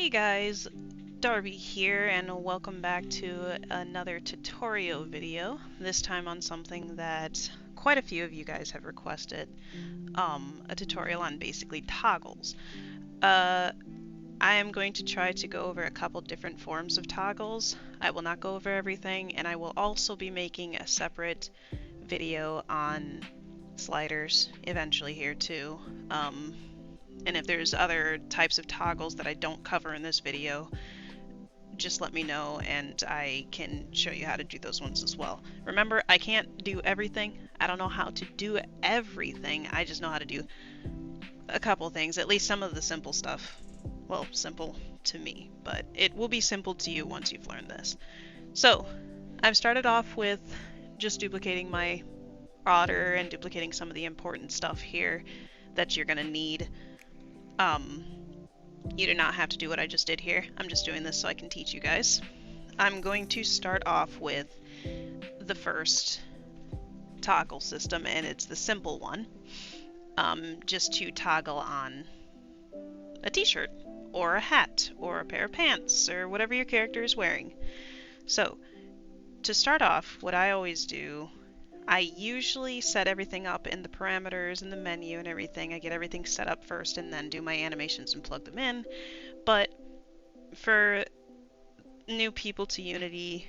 Hey guys, Darby here, and welcome back to another tutorial video, this time on something that quite a few of you guys have requested, a tutorial on basically toggles. I am going to try to go over a couple different forms of toggles. I will not go over everything, and I will also be making a separate video on sliders eventually here too. And if there's other types of toggles that I don't cover in this video, just let me know and I can show you how to do those ones as well. Remember, I can't do everything. I don't know how to do everything. I just know how to do a couple things, at least some of the simple stuff. Well, simple to me, but it will be simple to you once you've learned this. So, I've started off with just duplicating my D.Otter and duplicating some of the important stuff here that you're going to need. You do not have to do what I just did here. I'm just doing this so I can teach you guys. I'm going to start off with the first toggle system, and it's the simple one. Just to toggle on a t-shirt, or a hat, or a pair of pants, or whatever your character is wearing. So, to start off, what I always do, I usually set everything up in the parameters and the menu and everything. I get everything set up first and then do my animations and plug them in. But for new people to Unity,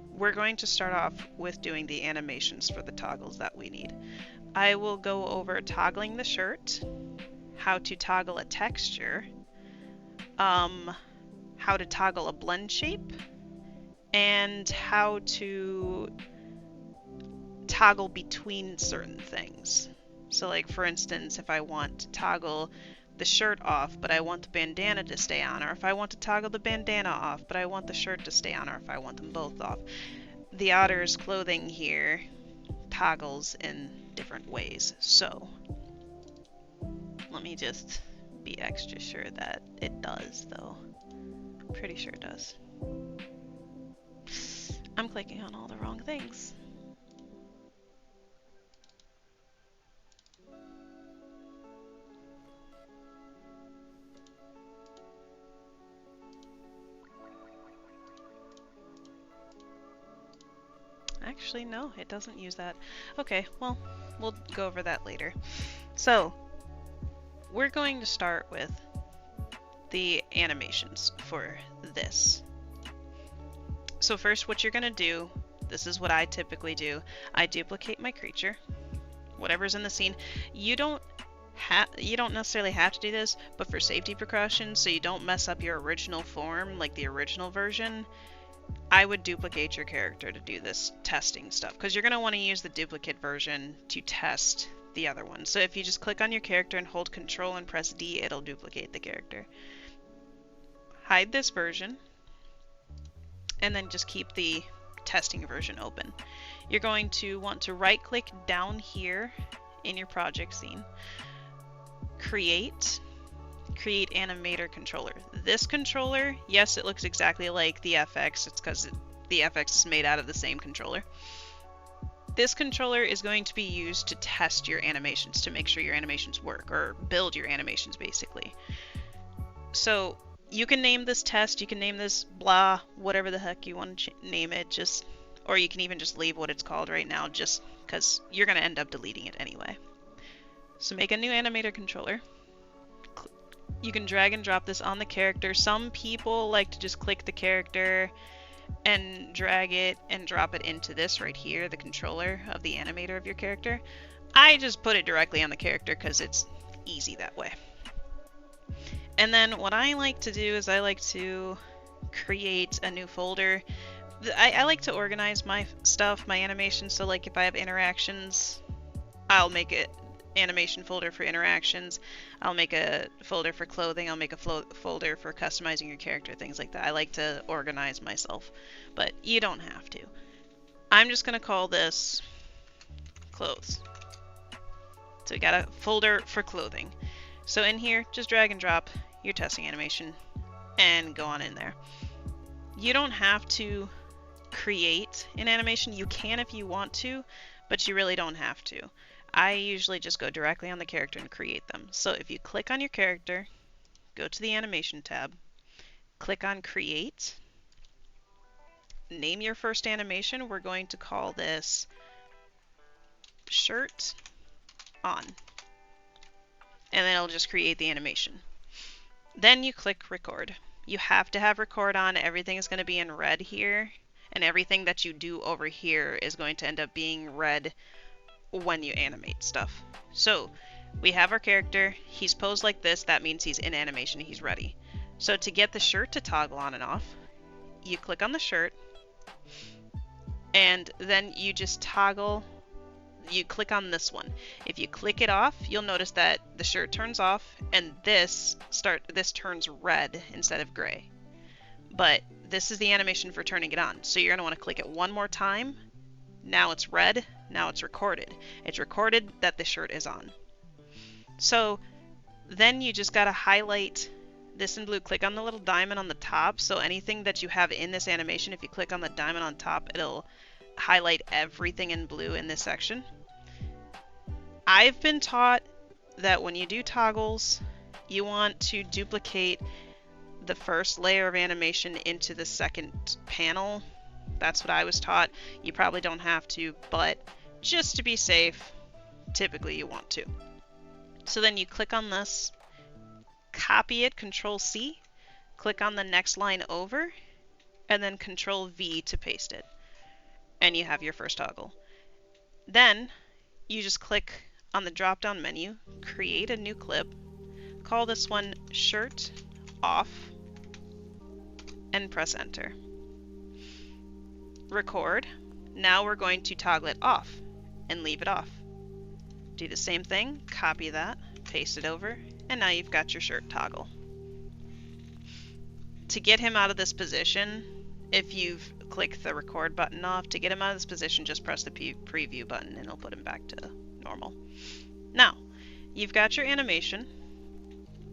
we're going to start off with doing the animations for the toggles that we need. I will go over toggling the shirt, how to toggle a texture, how to toggle a blend shape, and how to toggle between certain things. So like for instance, if I want to toggle the shirt off but I want the bandana to stay on, or if I want to toggle the bandana off but I want the shirt to stay on, or if I want them both off. The Otter's clothing here toggles in different ways. So let me just be extra sure that it does though. I'm pretty sure it does. I'm clicking on all the wrong things. Actually, no, it doesn't use that. Okay, well, we'll go over that later. So, we're going to start with the animations for this. So first, what you're going to do, this is what I typically do. I duplicate my creature, whatever's in the scene. You don't necessarily have to do this, but for safety precautions, so you don't mess up your original form, like the original version, I would duplicate your character to do this testing stuff, because you're going to want to use the duplicate version to test the other one. So if you just click on your character and hold Control and press D, it'll duplicate the character. Hide this version, and then just keep the testing version open. You're going to want to right-click down here in your project scene, Create Animator Controller. This controller, yes, it looks exactly like the FX. It's because the FX is made out of the same controller. This controller is going to be used to test your animations, to make sure your animations work, or build your animations basically. So you can name this test, you can name this blah, whatever the heck you want to name it, or you can even just leave what it's called right now, just because you're going to end up deleting it anyway. So make a new animator controller. You can drag and drop this on the character. Some people like to just click the character and drag it and drop it into this right here, the controller of the animator of your character. I just put it directly on the character because it's easy that way. And then what I like to do is I like to create a new folder. I like to organize my stuff, my animations, so like if I have interactions, I'll make it animation folder for interactions. I'll make a folder for clothing. I'll make a folder for customizing your character, things like that. I like to organize myself, but you don't have to. I'm just going to call this clothes. So we got a folder for clothing. So in here, just drag and drop your testing animation and go on in there. You don't have to create an animation. You can if you want to, but you really don't have to. I usually just go directly on the character and create them. So if you click on your character, go to the animation tab, click on Create, name your first animation. We're going to call this Shirt On, and then it'll just create the animation. Then you click Record. You have to have Record on. Everything is going to be in red here, and everything that you do over here is going to end up being red when you animate stuff. So we have our character. He's posed like this. That means he's in animation. He's ready. So to get the shirt to toggle on and off, you click on the shirt, and then you just toggle. You click on this one. If you click it off, you'll notice that the shirt turns off and this turns red instead of gray. But this is the animation for turning it on. So you're going to want to click it one more time. Now it's red. Now it's recorded. It's recorded that the shirt is on. So then you just got to highlight this in blue. Click on the little diamond on the top. So anything that you have in this animation, if you click on the diamond on top, it'll highlight everything in blue in this section. I've been taught that when you do toggles, you want to duplicate the first layer of animation into the second panel. That's what I was taught. You probably don't have to, but just to be safe, typically you want to. So then you click on this, copy it, Control C, click on the next line over, and then Control V to paste it. And you have your first toggle. Then you just click on the drop down menu, create a new clip, call this one Shirt Off, and press enter. Record. Now we're going to toggle it off and leave it off. Do the same thing, copy that, paste it over, and now you've got your shirt toggle. To get him out of this position, if you've clicked the record button off, to get him out of this position, just press the preview button and it'll put him back to normal. Now, you've got your animation.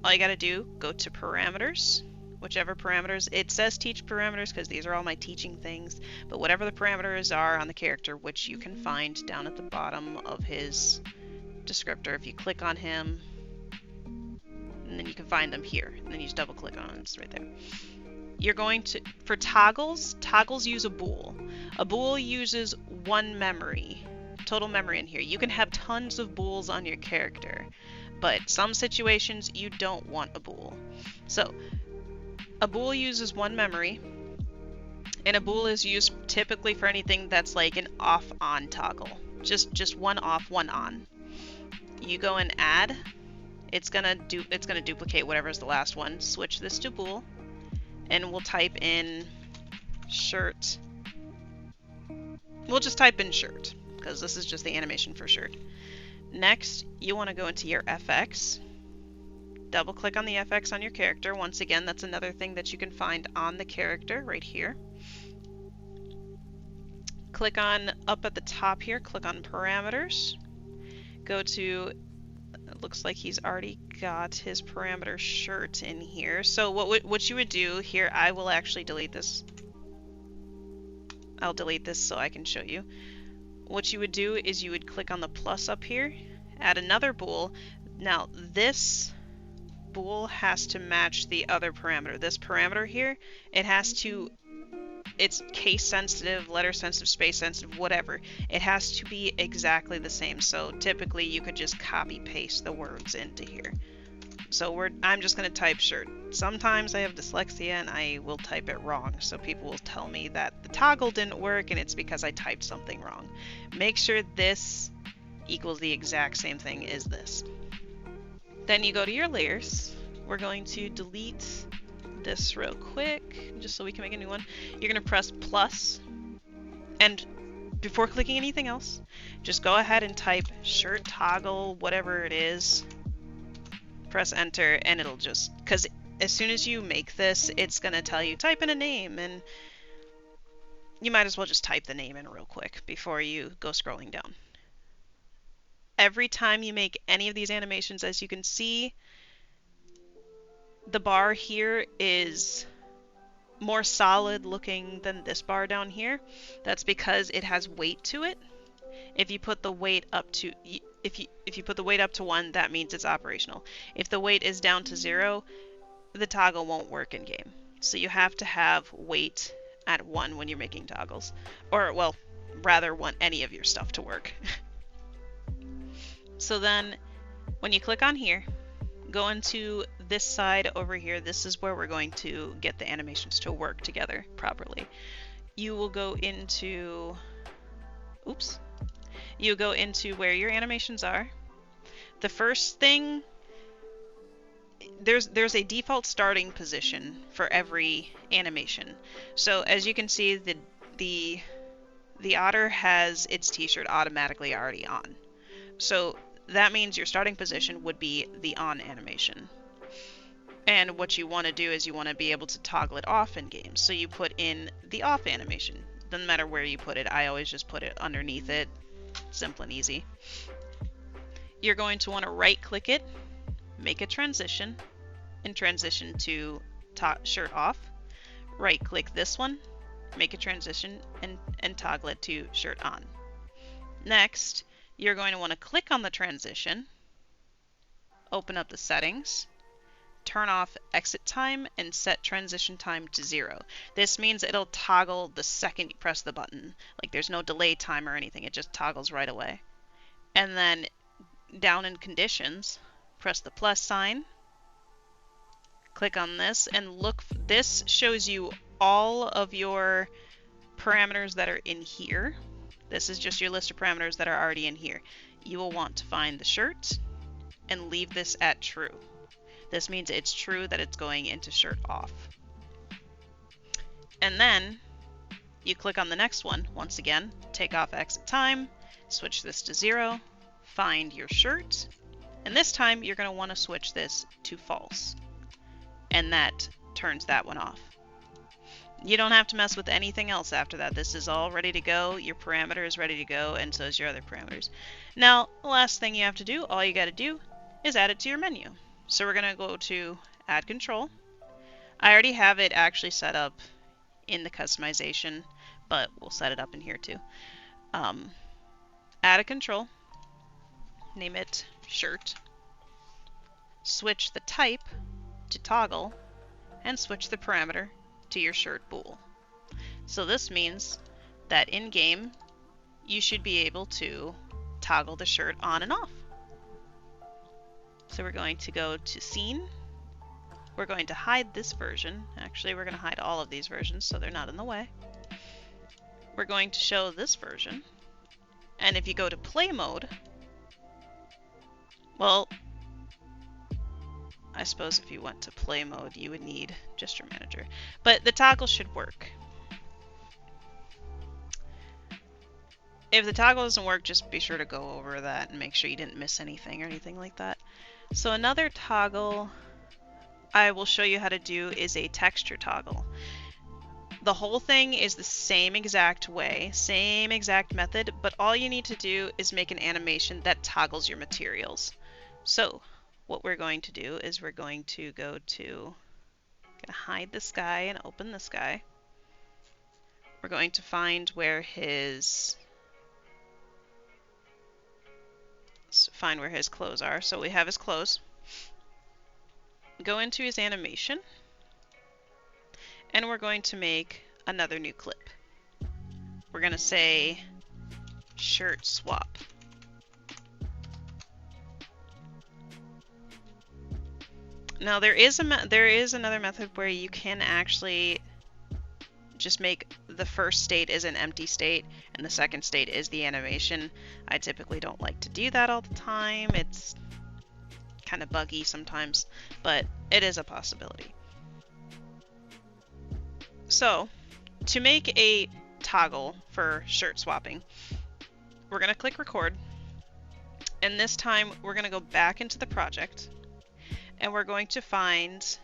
All you gotta do, go to parameters, whichever parameters. It says teach parameters because these are all my teaching things, but whatever the parameters are on the character, which you can find down at the bottom of his descriptor. If you click on him, and then you can find them here, and then you just double click on it, it's right there. You're going to, for toggles use a bool. A bool uses one memory, total memory in here. You can have tons of bools on your character, but some situations you don't want a bool. So a bool uses one memory, and a bool is used typically for anything that's like an off-on toggle. Just one off, one on. You go and add. It's gonna duplicate whatever's the last one. Switch this to bool, and we'll type in shirt. We'll just type in shirt because this is just the animation for shirt. Next, you want to go into your FX. Double click on the FX on your character. Once again, that's another thing that you can find on the character right here. Click on up at the top here, click on parameters. Go to, it looks like he's already got his parameter shirt in here. So what you would do here, I will actually delete this. I'll delete this so I can show you. What you would do is you would click on the plus up here, add another bool. Now this bool has to match the other parameter. This parameter here, it has to, it's case sensitive, letter sensitive, space sensitive, whatever. It has to be exactly the same. So typically you could just copy paste the words into here. So I'm just going to type shirt. Sometimes I have dyslexia and I will type it wrong. So people will tell me that the toggle didn't work and it's because I typed something wrong. Make sure this equals the exact same thing as this. Then you go to your layers. We're going to delete this real quick just so we can make a new one. You're going to press plus, and before clicking anything else, just go ahead and type shirt toggle, whatever it is. Press enter, and it'll just, because as soon as you make this, it's going to tell you type in a name, and you might as well just type the name in real quick before you go scrolling down. Every time you make any of these animations, as you can see, the bar here is more solid looking than this bar down here. That's because it has weight to it. If you put the weight up to if you put the weight up to 1, that means it's operational. If the weight is down to 0, the toggle won't work in game. So you have to have weight at 1 when you're making toggles. Or, well, rather want any of your stuff to work. So then, when you click on here, go into this side over here. This is where we're going to get the animations to work together properly. You will go into, oops, you go into where your animations are. The first thing, there's a default starting position for every animation. So as you can see, the otter has its t-shirt automatically already on. So that means your starting position would be the on animation. And what you want to do is you want to be able to toggle it off in games. So you put in the off animation. Doesn't matter where you put it. I always just put it underneath it. Simple and easy. You're going to want to right click it, make a transition, and transition to shirt off. Right click this one, make a transition, and toggle it to shirt on. Next, you're going to want to click on the transition, open up the settings, turn off exit time, and set transition time to 0. This means it'll toggle the second you press the button. Like there's no delay time or anything, it just toggles right away. And then down in conditions, press the plus sign, click on this, and look, this shows you all of your parameters that are in here. This is just your list of parameters that are already in here. You will want to find the shirt and leave this at true. This means it's true that it's going into shirt off. And then you click on the next one. Once again, take off exit time, switch this to 0, find your shirt, and this time you're going to want to switch this to false. And that turns that one off. You don't have to mess with anything else after that. This is all ready to go. Your parameter is ready to go, and so is your other parameters. Now, the last thing you have to do, all you got to do, is add it to your menu. So we're going to go to Add Control. I already have it actually set up in the customization, but we'll set it up in here too. Add a control, name it Shirt, switch the type to toggle, and switch the parameter to your shirt bool. So this means that in game you should be able to toggle the shirt on and off. So we're going to go to Scene. We're going to hide this version. Actually, we're going to hide all of these versions so they're not in the way. We're going to show this version. And if you go to Play Mode, well, I suppose if you went to Play Mode, you would need Gesture Manager. But the toggle should work. If the toggle doesn't work, just be sure to go over that and make sure you didn't miss anything or anything like that. So another toggle I will show you how to do is a texture toggle. The whole thing is the same exact way, same exact method, but all you need to do is make an animation that toggles your materials. So what we're going to do is we're going to go to, hide this guy and open this guy. We're going to find where his clothes are. So we have his clothes. Go into his animation, and we're going to make another new clip. We're going to say shirt swap. Now there is another method where you can actually just make the first state is an empty state and the second state is the animation. I typically don't like to do that all the time. It's kind of buggy sometimes, but it is a possibility. So to make a toggle for shirt swapping, we're going to click record, and this time we're going to go back into the project and we're going to find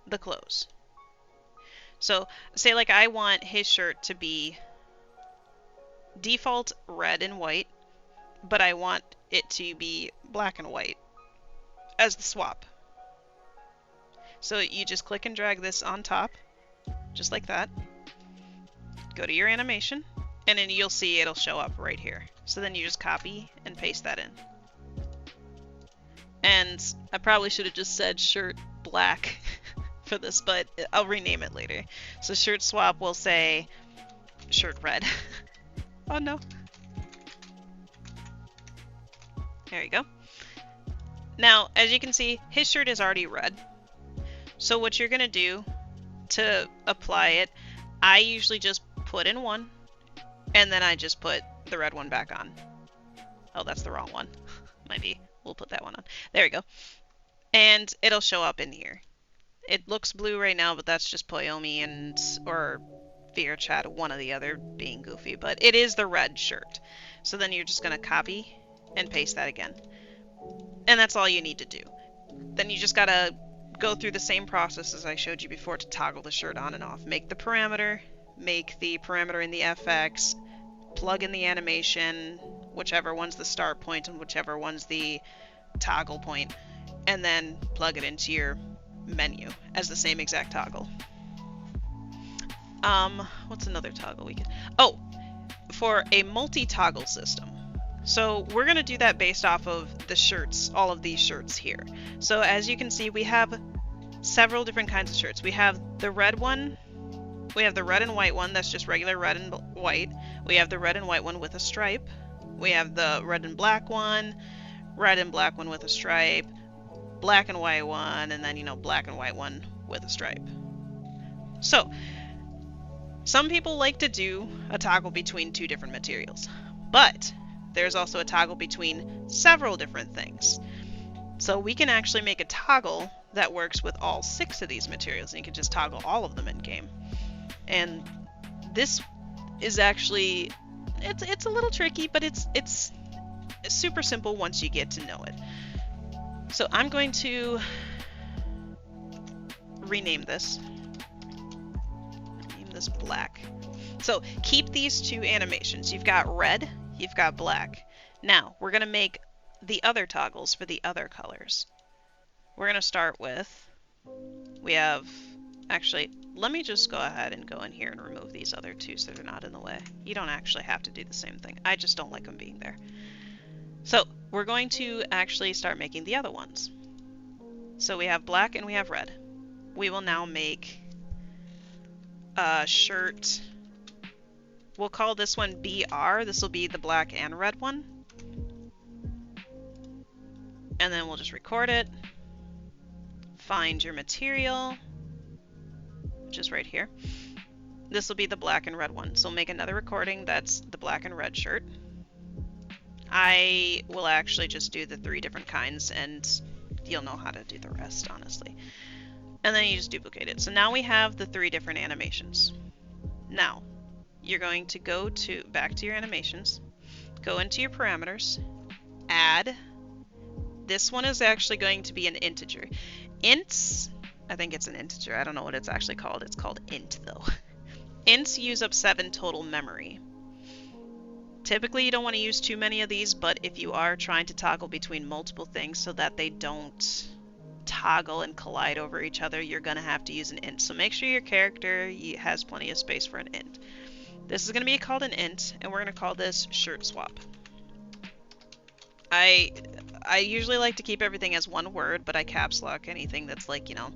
the clothes. So say like I want his shirt to be default red and white, but I want it to be black and white as the swap. So you just click and drag this on top, just like that. Go to your animation, and then you'll see it'll show up right here. So then you just copy and paste that in. And I probably should have just said shirt black for this, but I'll rename it later. So shirt swap will say shirt red. Oh no. There you go. Now, as you can see, his shirt is already red. So what you're going to do to apply it, I usually just put in one, and then I just put the red one back on. Oh, that's the wrong one. Maybe we'll put that one on. There we go. And it'll show up in here. It looks blue right now, but that's just Poyomi or VRChat, one or the other, being goofy. But it is the red shirt. So then you're just going to copy and paste that again. And that's all you need to do. Then you just got to go through the same process as I showed you before to toggle the shirt on and off. Make the parameter in the FX, plug in the animation, whichever one's the start point and whichever one's the toggle point, and then plug it into your menu as the same exact toggle. What's another toggle we can... Oh, for a multi-toggle system. So we're going to do that based off of the shirts, all of these shirts here. So as you can see, we have several different kinds of shirts. We have the red one, we have the red and white one, that's just regular red and white. We have the red and white one with a stripe. We have the red and black one with a stripe, black and white one, and then, you know, black and white one with a stripe. So, some people like to do a toggle between two different materials, but there's also a toggle between several different things. So we can actually make a toggle that works with all 6 of these materials, and you can just toggle all of them in game. And this is actually, it's a little tricky, but it's super simple once you get to know it. So I'm going to rename this. Name this black. So keep these 2 animations. You've got red, you've got black. Now we're going to make the other toggles for the other colors. We're going to start with, we have, actually, let me just go ahead and go in here and remove these other 2 so they're not in the way. You don't actually have to do the same thing. I just don't like them being there. So we're going to actually start making the other ones. So we have black and we have red. We will now make a shirt. We'll call this one BR. This will be the black and red one. And then we'll just record it. Find your material, which is right here. This will be the black and red one. So make another recording that's the black and red shirt. I will actually just do the 3 different kinds, and you'll know how to do the rest, honestly. And then you just duplicate it. So now we have the 3 different animations. Now, you're going to go back to your animations, go into your parameters, add. This one is actually going to be an integer. Ints, I think it's an integer. I don't know what it's actually called. It's called int, though. Ints use up 7 total memory. Typically, you don't want to use too many of these, but if you are trying to toggle between multiple things so that they don't toggle and collide over each other, you're going to have to use an int. So make sure your character has plenty of space for an int. This is going to be called an int, and we're going to call this shirt swap. I usually like to keep everything as one word, but I caps lock anything that's like, you know,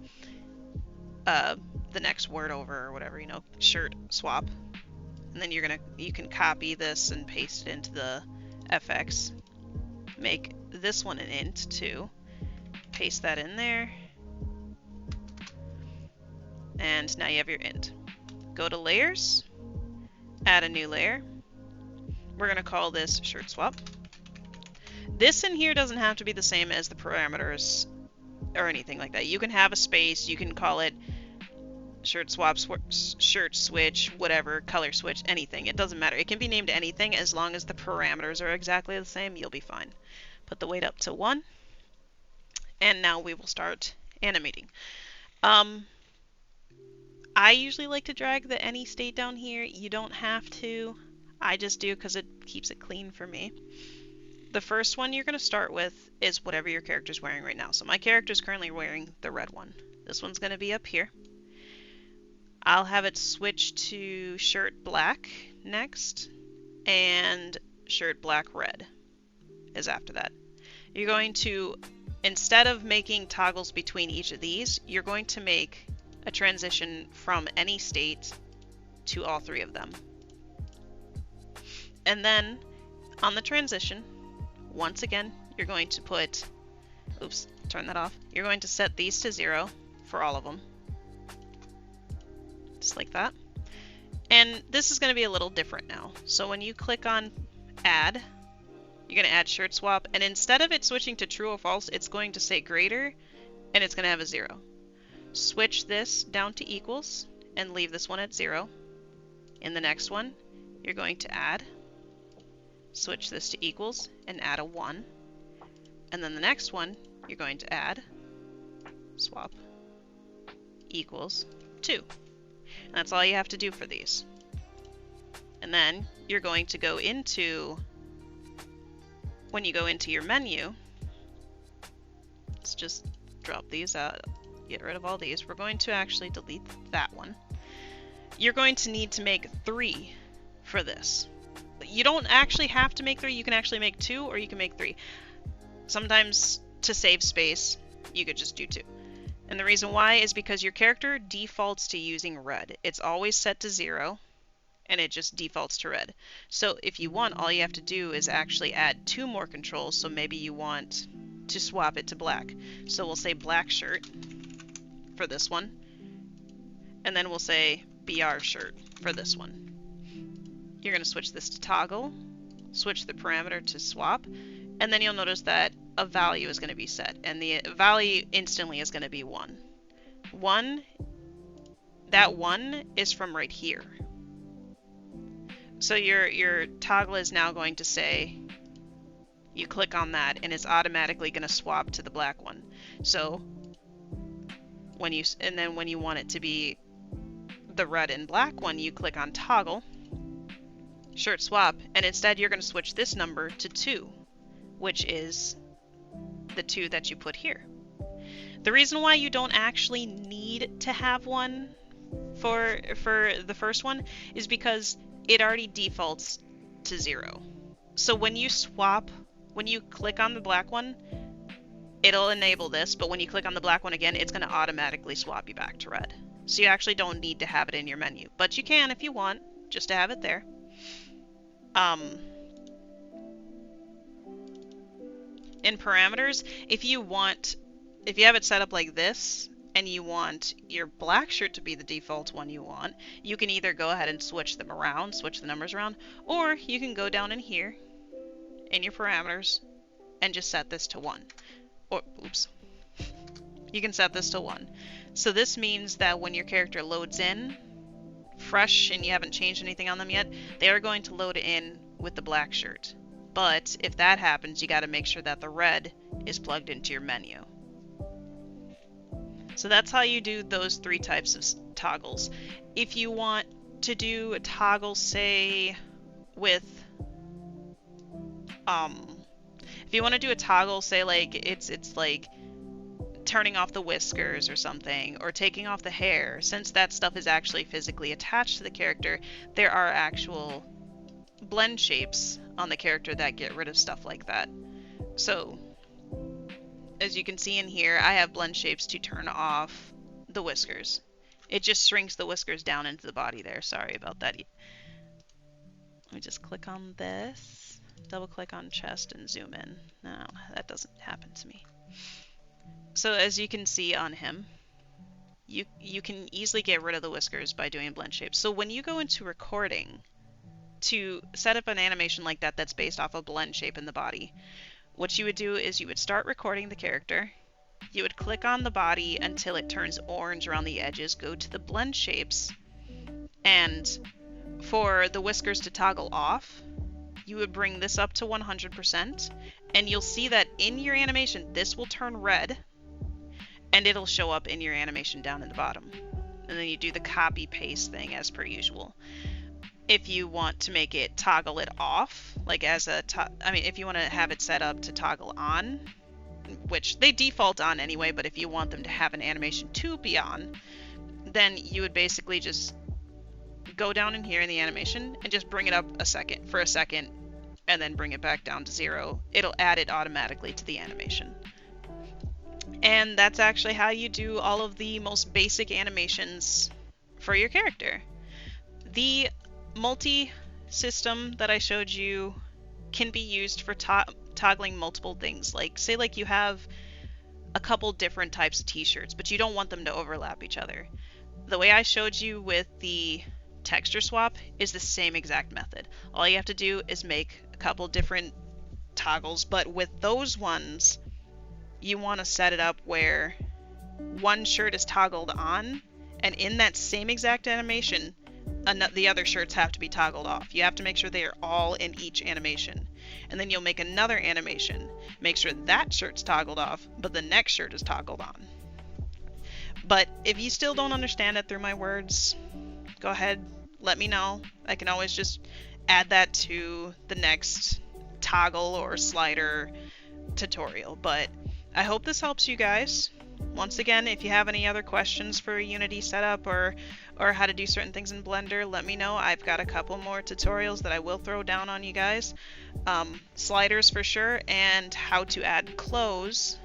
the next word over or whatever, you know, shirt swap. And then you can copy this and paste it into the FX. Make this one an int too. Paste that in there. And now you have your int. Go to layers, add a new layer. We're going to call this shirt swap. This in here doesn't have to be the same as the parameters or anything like that. You can have a space, you can call it shirt swap, shirt switch, whatever, color switch, anything. It doesn't matter. It can be named anything as long as the parameters are exactly the same, you'll be fine. Put the weight up to 1. And now we will start animating. I usually like to drag the any state down here. You don't have to. I just do because it keeps it clean for me. The first one you're going to start with is whatever your character's wearing right now. So my character's currently wearing the red one. This one's going to be up here. I'll have it switch to shirt black next, and shirt black red is after that. You're going to, instead of making toggles between each of these, you're going to make a transition from any state to all three of them. And then on the transition, once again, you're going to put, oops, turn that off. You're going to set these to 0 for all of them. Just like that. And this is going to be a little different now. So when you click on add, you're going to add shirt swap, and instead of it switching to true or false, it's going to say greater, and it's going to have a 0. Switch this down to equals, and leave this one at 0. In the next one, you're going to add, switch this to equals, and add a 1. And then the next one, you're going to add, swap, equals 2. And that's all you have to do for these. And then you're going to go into, when you go into your menu, let's just drop these out, get rid of all these. We're going to actually delete that one. You're going to need to make 3 for this. You don't actually have to make 3, you can actually make 2 or you can make 3. Sometimes to save space, you could just do 2. And the reason why is because your character defaults to using red. It's always set to 0, and it just defaults to red. So if you want, all you have to do is actually add 2 more controls, so maybe you want to swap it to black. So we'll say black shirt for this one, and then we'll say BR shirt for this one. You're going to switch this to toggle, switch the parameter to swap, and then you'll notice that a value is going to be set, and the value instantly is going to be 1. That 1 is from right here. So your toggle is now going to say, you click on that, and it's automatically going to swap to the black one. So when you want it to be the red and black one, you click on toggle, shirt swap, and instead you're going to switch this number to 2, which is the 2 that you put here. The reason why you don't actually need to have one for the first one is because it already defaults to 0. So when you swap, when you click on the black one, it'll enable this, but when you click on the black one again, it's going to automatically swap you back to red. So you actually don't need to have it in your menu, but you can if you want, just to have it there. In parameters, if you have it set up like this, and you want your black shirt to be the default one you want, you can either go ahead and switch them around, switch the numbers around, or you can go down in here, in your parameters, and just set this to 1. Or, oops. You can set this to 1. So this means that when your character loads in, fresh, and you haven't changed anything on them yet, they are going to load in with the black shirt. But if that happens, you got to make sure that the red is plugged into your menu. So that's how you do those 3 types of toggles. If you want to do a toggle, say, with, if you want to do a toggle, say, like, it's like turning off the whiskers or something, or taking off the hair, since that stuff is actually physically attached to the character, there are actual blend shapes on the character that get rid of stuff like that. So as you can see in here, I have blend shapes to turn off the whiskers. It just shrinks the whiskers down into the body there. Sorry about that. Let me just click on this, double click on chest, and zoom in. No, that doesn't happen to me. So as you can see on him, you can easily get rid of the whiskers by doing blend shapes. So when you go into recording to set up an animation like that that's based off a blend shape in the body, what you would do is you would start recording the character, you would click on the body until it turns orange around the edges, go to the blend shapes, and for the whiskers to toggle off, you would bring this up to 100%, and you'll see that in your animation, this will turn red, and it'll show up in your animation down in the bottom. And then you do the copy paste thing as per usual. If you want to make it toggle it off, like as a, if you want to have it set up to toggle on, which they default on anyway, but if you want them to have an animation to be on, then you would basically just go down in here in the animation and just bring it up for a second, and then bring it back down to 0. It'll add it automatically to the animation. And that's actually how you do all of the most basic animations for your character. The multi-system that I showed you can be used for toggling multiple things. Like, say like you have a couple different types of t-shirts, but you don't want them to overlap each other. The way I showed you with the texture swap is the same exact method. All you have to do is make a couple different toggles, but with those ones, you want to set it up where one shirt is toggled on, and in that same exact animation, the other shirts have to be toggled off. You have to make sure they are all in each animation. And then you'll make another animation. Make sure that shirt's toggled off, but the next shirt is toggled on. But if you still don't understand it through my words, go ahead, let me know. I can always just add that to the next toggle or slider tutorial. But I hope this helps you guys. Once again, if you have any other questions for Unity setup or how to do certain things in Blender, let me know. I've got a couple more tutorials that I will throw down on you guys. Sliders for sure, and how to add clothes,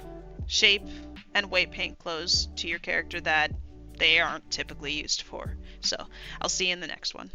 shape, and weight paint clothes to your character that they aren't typically used for. So I'll see you in the next one.